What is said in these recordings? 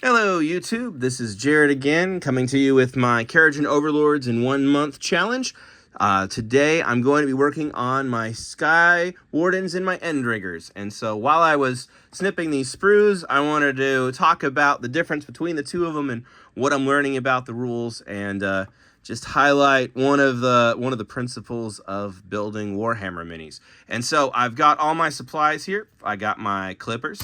Hello YouTube, this is Jared again, coming to you with my Kharadron Overlords in 1 month challenge. Today I'm going to be working on my Skywardens and my Endrinriggers. And so while I was snipping these sprues, I wanted to talk about the difference between the two of them and what I'm learning about the rules, and just highlight one of the principles of building Warhammer minis. And so I've got all my supplies here. I got my clippers.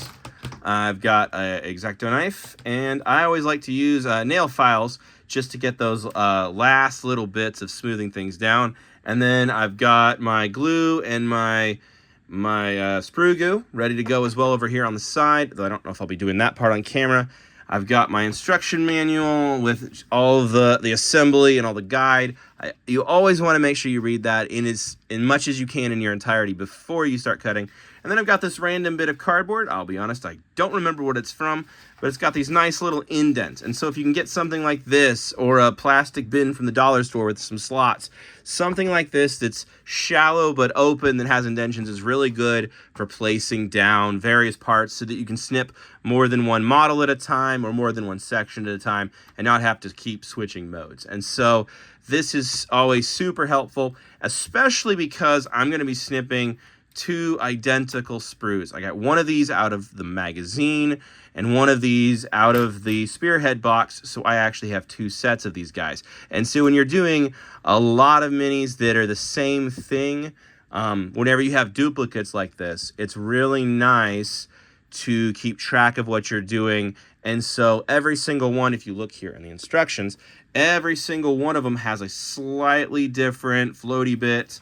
I've got an X-Acto knife, and I always like to use nail files just to get those last little bits of smoothing things down. And then I've got my glue and my sprue goo ready to go as well over here on the side, though I don't know if I'll be doing that part on camera. I've got my instruction manual with all the assembly and all the guide. You always want to make sure you read that in much as you can in your entirety before you start cutting. And then I've got this random bit of cardboard. I'll be honest, I don't remember what it's from, but it's got these nice little indents. And so if you can get something like this, or a plastic bin from the dollar store with some slots, something like this that's shallow but open, that has indentions, is really good for placing down various parts so that you can snip more than one model at a time or more than one section at a time and not have to keep switching modes. And so this is always super helpful, especially because I'm going to be snipping two identical sprues. I got one of these out of the magazine and one of these out of the Spearhead box, so I actually have two sets of these guys. And so when you're doing a lot of minis that are the same thing, whenever you have duplicates like this, it's really nice to keep track of what you're doing. And so every single one, if you look here in the instructions, every single one of them has a slightly different floaty bit.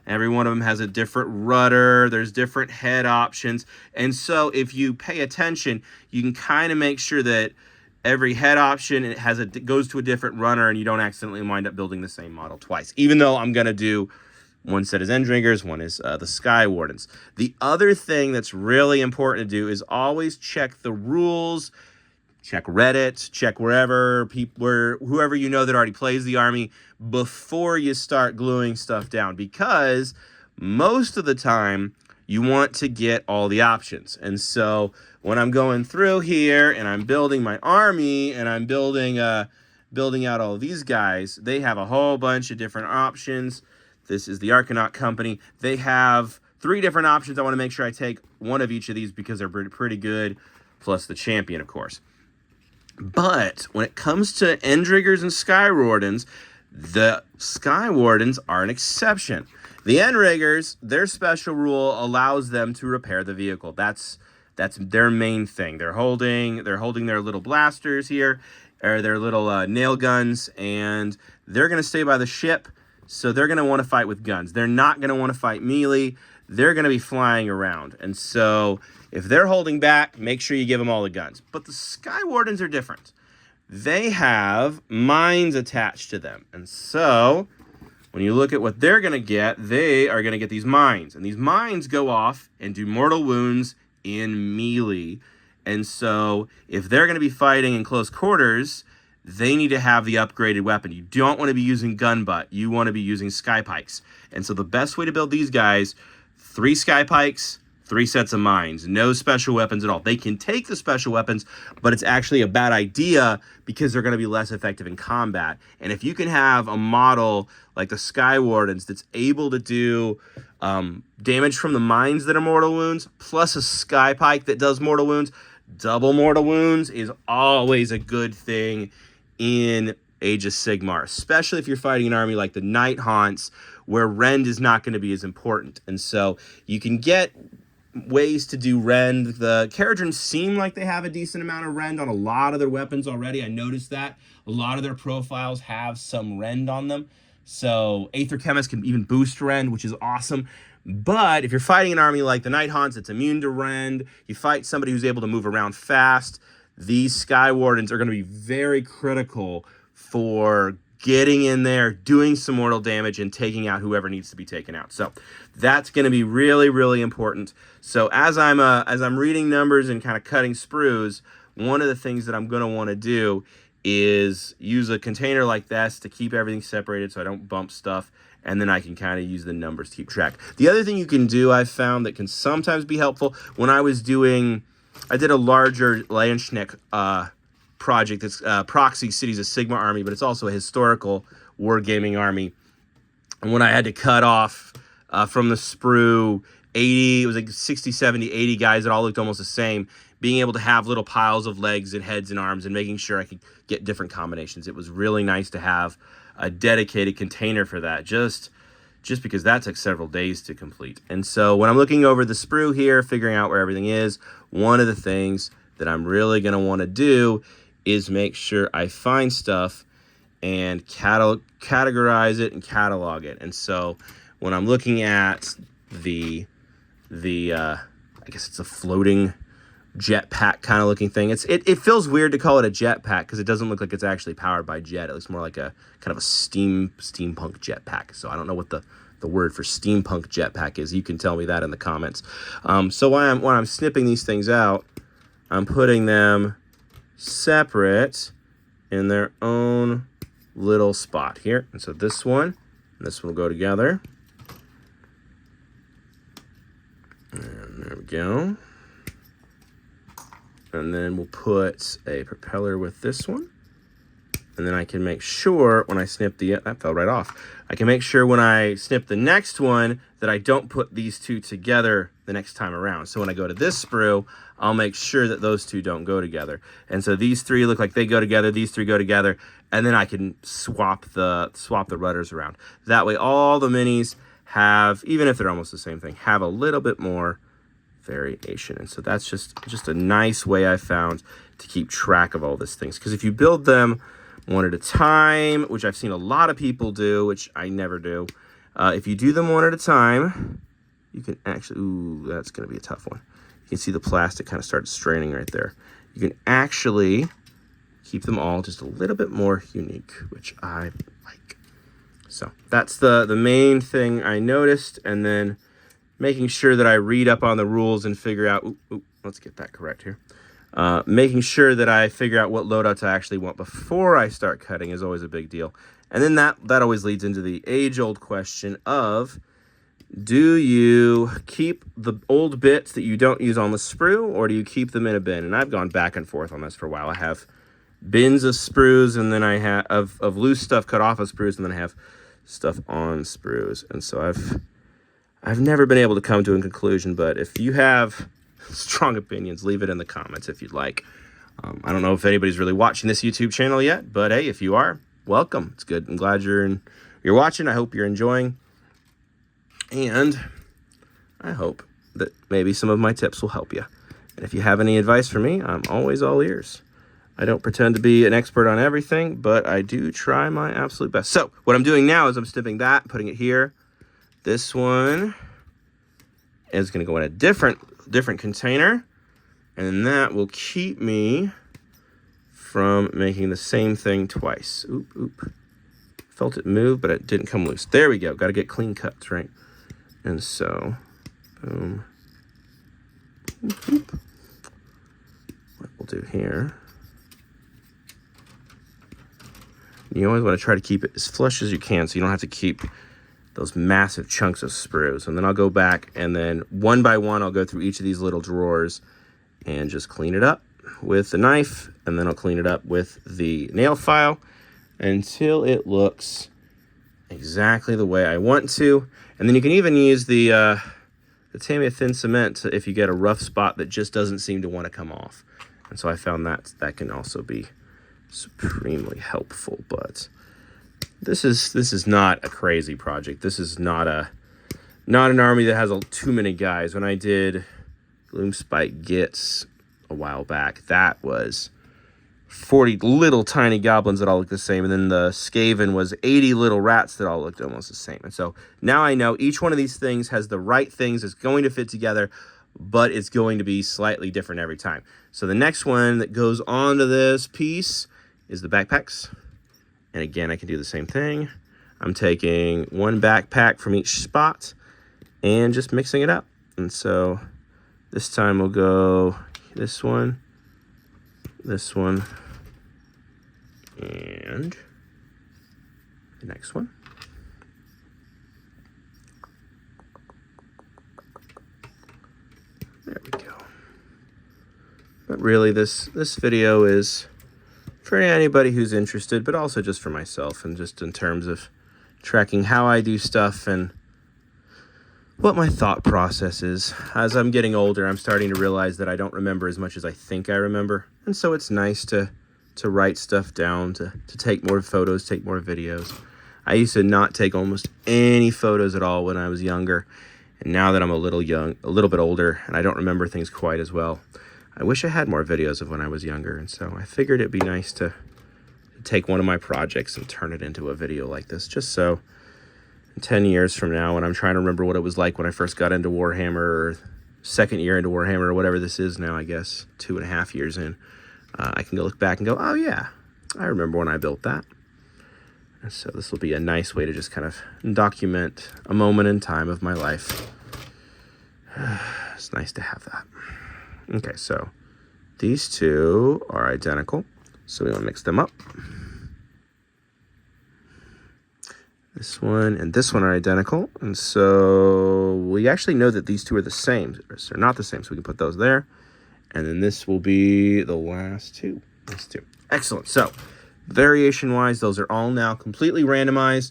Every one of them has a different rudder. There's different head options. And so if you pay attention, you can kind of make sure that every head option goes to a different runner, and you don't accidentally wind up building the same model twice. Even though I'm going to do one set is Endrinriggers, one is the Skywardens. The other thing that's really important to do is always check the rules. Check Reddit, check whoever you know that already plays the army before you start gluing stuff down, because most of the time you want to get all the options. And so when I'm going through here and I'm building my army and I'm building out all these guys, they have a whole bunch of different options. This is the Arcanaut Company. They have 3 different options. I want to make sure I take one of each of these because they're pretty good, plus the champion, of course. But when it comes to Endrinriggers and Skywardens, the Skywardens are an exception. The Endrinriggers, their special rule allows them to repair the vehicle. That's their main thing. They're holding their little blasters here, or their little nail guns, and they're going to stay by the ship, so they're going to want to fight with guns. They're not going to want to fight melee. They're going to be flying around. And so if they're holding back, make sure you give them all the guns. But the Skywardens are different. They have mines attached to them. And so when you look at what they're going to get, they are going to get these mines. And these mines go off and do mortal wounds in melee. And so if they're going to be fighting in close quarters, they need to have the upgraded weapon. You don't want to be using gun butt. You want to be using sky pikes. And so the best way to build these guys, 3 sky pikes, 3 sets of mines, no special weapons at all. They can take the special weapons, but it's actually a bad idea because they're going to be less effective in combat. And if you can have a model like the Skywardens that's able to do damage from the mines that are mortal wounds, plus a sky pike that does mortal wounds, double mortal wounds is always a good thing in Age of Sigmar, especially if you're fighting an army like the Night Haunts, where rend is not going to be as important. And so you can get ways to do rend. The Kharadron seem like they have a decent amount of rend on a lot of their weapons already. I noticed that a lot of their profiles have some rend on them. So Aether Chemist can even boost rend, which is awesome. But if you're fighting an army like the Night Haunts, it's immune to rend. You fight somebody who's able to move around fast. These Skywardens are going to be very critical for getting in there, doing some mortal damage, and taking out whoever needs to be taken out. So that's going to be really, really important. So as I'm reading numbers and kind of cutting sprues, one of the things that I'm going to want to do is use a container like this to keep everything separated so I don't bump stuff, and then I can kind of use the numbers to keep track. The other thing you can do, I've found, that can sometimes be helpful, when I did a larger Landschneck project that's Proxy Cities, a Sigma army, but it's also a historical wargaming army. And when I had to cut off from the sprue 80, it was like 60, 70, 80 guys that all looked almost the same, being able to have little piles of legs and heads and arms and making sure I could get different combinations. It was really nice to have a dedicated container for that, just because that took several days to complete. And so when I'm looking over the sprue here, figuring out where everything is, one of the things that I'm really going to want to do is make sure I find stuff and categorize it and catalog it. And so when I'm looking at the I guess it's a floating jetpack kind of looking thing. It feels weird to call it a jetpack because it doesn't look like it's actually powered by jet. It looks more like a kind of a steampunk jetpack. So I don't know what the word for steampunk jetpack is. You can tell me that in the comments. So when I'm snipping these things out, I'm putting them separate in their own little spot here. And so this one and this one will go together. And there we go. And then we'll put a propeller with this one. And then I can make sure when I snip that fell right off. I can make sure when I snip the next one that I don't put these two together the next time around. So when I go to this sprue, I'll make sure that those two don't go together. And so these three look like they go together, these three go together, and then I can swap the rudders around. That way all the minis have, even if they're almost the same thing, have a little bit more variation. And so that's just a nice way I found to keep track of all these things. Because if you build them one at a time, which I've seen a lot of people do, which I never do, if you do them one at a time, you can actually, ooh, that's going to be a tough one. You can see the plastic kind of started straining right there. You can actually keep them all just a little bit more unique, which I like. So that's the main thing I noticed. And then making sure that I read up on the rules and figure out, let's get that correct here. Making sure that I figure out what loadouts I actually want before I start cutting is always a big deal. And then that always leads into the age-old question of, do you keep the old bits that you don't use on the sprue, or do you keep them in a bin? And I've gone back and forth on this for a while. I have bins of sprues, and then I have of loose stuff cut off of sprues, and then I have stuff on sprues. And so I've never been able to come to a conclusion, but if you have strong opinions, leave it in the comments if you'd like. I don't know if anybody's really watching this YouTube channel yet, but hey, if you are, welcome. It's good. I'm glad you're watching. I hope you're enjoying. And I hope that maybe some of my tips will help you. And if you have any advice for me, I'm always all ears. I don't pretend to be an expert on everything, but I do try my absolute best. So what I'm doing now is I'm snipping that, putting it here. This one is going to go in a different container, and that will keep me from making the same thing twice. Oop. Felt it move, but it didn't come loose. There we go. Got to get clean cuts, right? And so, boom. What we'll do here, you always want to try to keep it as flush as you can so you don't have to keep those massive chunks of sprues. And then I'll go back, and then one by one I'll go through each of these little drawers and just clean it up with the knife, and then I'll clean it up with the nail file until it looks exactly the way I want to. And then you can even use the Tamiya thin cement if you get a rough spot that just doesn't seem to want to come off. And so I found that can also be supremely helpful. But this is not a crazy project. This is not an army that has too many guys. When I did Gloomspite Gits a while back, that was 40 little tiny goblins that all look the same, and then the Skaven was 80 little rats that all looked almost the same. And so now I know each one of these things has the right things. It's going to fit together, but it's going to be slightly different every time. So the next one that goes onto this piece is the backpacks. And again, I can do the same thing. I'm taking one backpack from each spot and just mixing it up. And so this time we'll go this one, and the next one. There we go. But really, this video is for anybody who's interested, but also just for myself and just in terms of tracking how I do stuff and what my thought process is. As I'm getting older, I'm starting to realize that I don't remember as much as I think I remember. And so it's nice to write stuff down, to take more photos, take more videos. I used to not take almost any photos at all when I was younger. And now that I'm a little bit older, and I don't remember things quite as well, I wish I had more videos of when I was younger. And so I figured it'd be nice to take one of my projects and turn it into a video like this, just so 10 years from now, when I'm trying to remember what it was like when I first got into Warhammer, or second year into Warhammer, or whatever this is now, I guess, 2.5 years in, I can go look back and go, oh yeah, I remember when I built that. And so this will be a nice way to just kind of document a moment in time of my life. It's nice to have that. Okay, so these two are identical, so we want to mix them up. This one and this one are identical, and so we actually know that these two are the same. They're not the same, so we can put those there. And then this will be the last two. These two. Excellent. So variation-wise, those are all now completely randomized.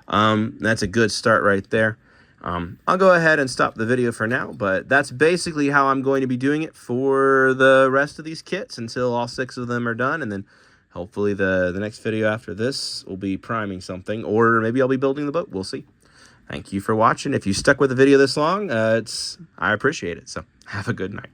That's a good start right there. I'll go ahead and stop the video for now, but that's basically how I'm going to be doing it for the rest of these kits until all 6 of them are done, and then hopefully the next video after this will be priming something, or maybe I'll be building the boat. We'll see. Thank you for watching. If you stuck with the video this long, I appreciate it. So have a good night.